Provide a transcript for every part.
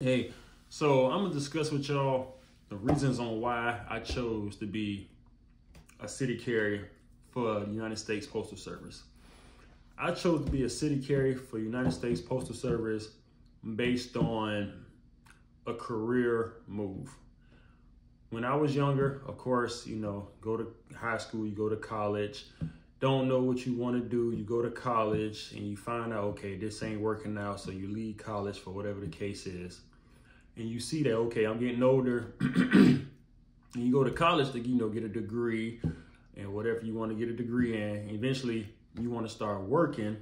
Hey, so I'm gonna discuss with y'all the reasons on why I chose to be a city carrier for the United States Postal Service. I chose to be a city carrier for United States Postal Service based on a career move. When I was younger, of course, go to high school, you go to college, don't know what you want to do, you go to college and you find out, okay, this ain't working out, so you leave college for whatever the case is. And you see that, okay, I'm getting older, and you go to college to, get a degree and whatever you want to get a degree in. And eventually, you want to start working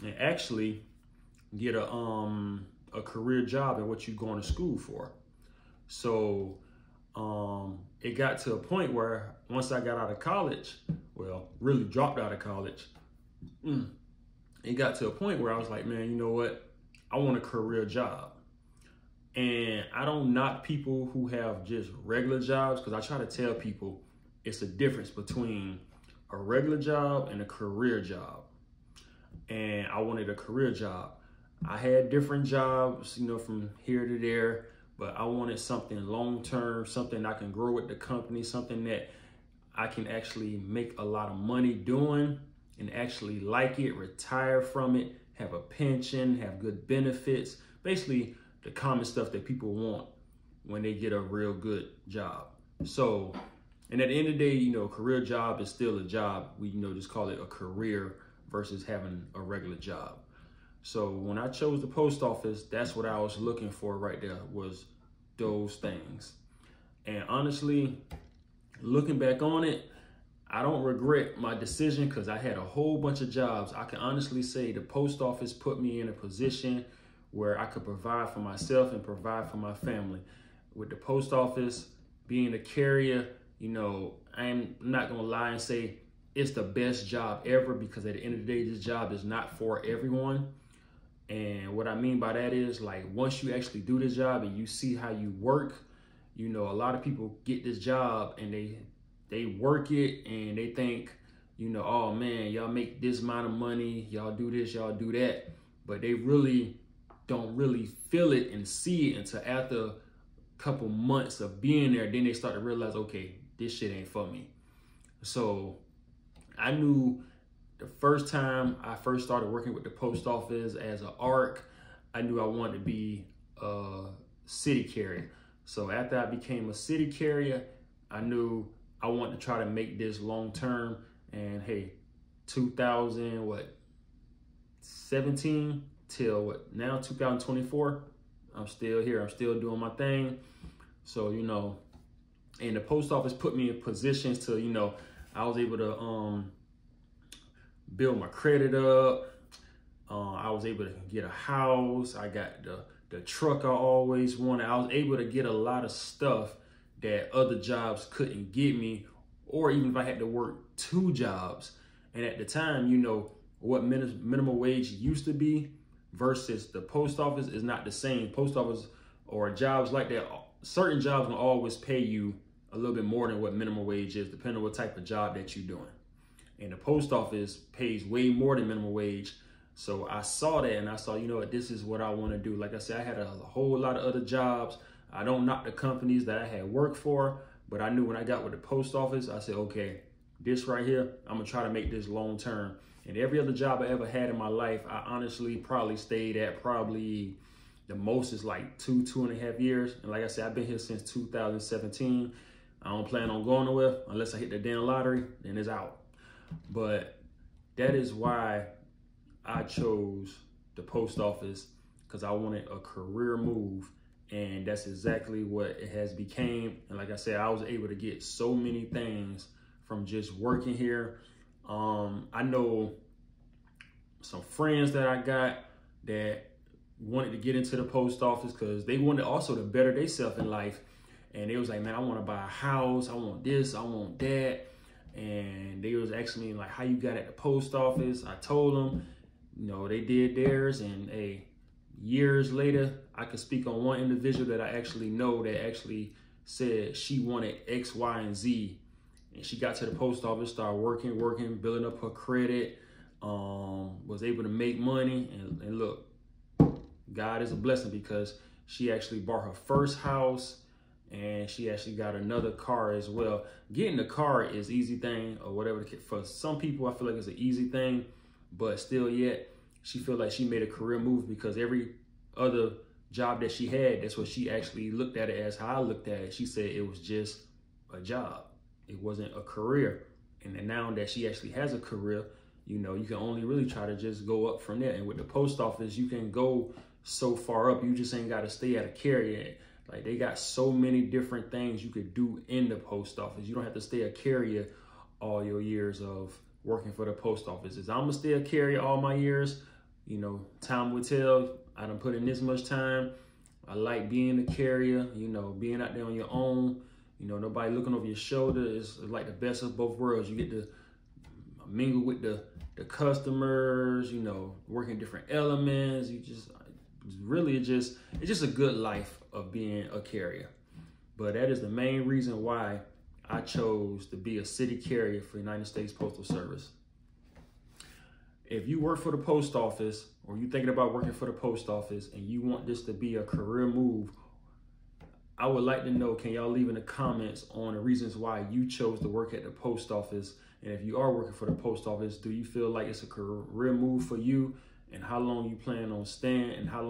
and actually get a career job in what you're going to school for. So it got to a point where once I got out of college, well, really dropped out of college, it got to a point where I was like, man, you know what? I want a career job. And I don't knock people who have just regular jobs, because I try to tell people it's a difference between a regular job and a career job. And I wanted a career job. I had different jobs, from here to there, but I wanted something long-term, something I can grow with the company, something that I can actually make a lot of money doing and actually like it, retire from it, have a pension, have good benefits, basically the common stuff that people want when they get a real good job. So, and at the end of the day, career job is still a job. We, just call it a career versus having a regular job. So when I chose the post office, that's what I was looking for right there, was those things. And honestly, looking back on it, I don't regret my decision because I had a whole bunch of jobs. I can honestly say the post office put me in a position where I could provide for myself and provide for my family. With the post office, being a carrier, I'm not gonna lie and say it's the best job ever, because at the end of the day, this job is not for everyone. And what I mean by that is, like, once you actually do this job and you see how you work, a lot of people get this job and they work it and they think, oh man, y'all make this amount of money, y'all do this, y'all do that. But they really don't really feel it and see it until after a couple months of being there. Then they start to realize, okay, this shit ain't for me. So I knew the first time I first started working with the post office as an ARC, I knew I wanted to be a city carrier. So after I became a city carrier, I knew I wanted to try to make this long term. And hey, 2017 till now 2024, I'm still here. I'm still doing my thing. So, and the post office put me in positions to, I was able to build my credit up. I was able to get a house. I got the truck I always wanted. I was able to get a lot of stuff that other jobs couldn't get me, or even if I had to work 2 jobs. And at the time, what minimum wage used to be versus the post office is not the same. Post office or jobs like that, certain jobs will always pay you a little bit more than what minimum wage is, depending on what type of job that you're doing. And the post office pays way more than minimum wage. So I saw that and I saw, this is what I want to do. Like I said, I had a whole lot of other jobs. I don't knock the companies that I had worked for, but I knew when I got with the post office, I said, okay, this right here, I'm gonna try to make this long term. And every other job I ever had in my life, I honestly probably stayed at probably the most is like 2.5 years. And like I said, I've been here since 2017. I don't plan on going nowhere unless I hit the damn lottery, then it's out. But that is why I chose the post office, because I wanted a career move. And that's exactly what it has became. And like I said, I was able to get so many things from just working here. I know some friends that I got that wanted to get into the post office because they wanted also to better themselves in life. And they was like, man, I want to buy a house. I want this, I want that. And they was asking me like, how you got at the post office? I told them, they did theirs. And years later, I could speak on one individual that I actually know that actually said she wanted X, Y, and Z. And she got to the post office, started working, building up her credit, was able to make money. And look, God is a blessing, because She actually bought her first house, and she actually got another car as well. Getting a car is easy thing or whatever. For some people, I feel like it's an easy thing, but still yet, she feel like she made a career move because every other job that she had, that's what she actually looked at it as how I looked at it. She said it was just a job. It wasn't a career. And then now that she actually has a career, you know, you can only really try to just go up from there. And with the post office, you can go so far up. You just ain't got to stay at a carrier. Like, they got so many different things you could do in the post office. You don't have to stay a carrier all your years of working for the post office. I'm gonna stay a carrier all my years. You know, time will tell. I done put in this much time. I like being a carrier, you know, being out there on your own. You know, nobody looking over your shoulder. Is like the best of both worlds. You get to mingle with the customers, you know, working different elements. You just really it's just a good life of being a carrier. But that is the main reason why I chose to be a city carrier for the United States Postal Service. If you work for the post office, or you're thinking about working for the post office and you want this to be a career move, I would like to know, can y'all leave in the comments on the reasons why you chose to work at the post office? And if you are working for the post office, do you feel like it's a career move for you? And how long you plan on staying, and how long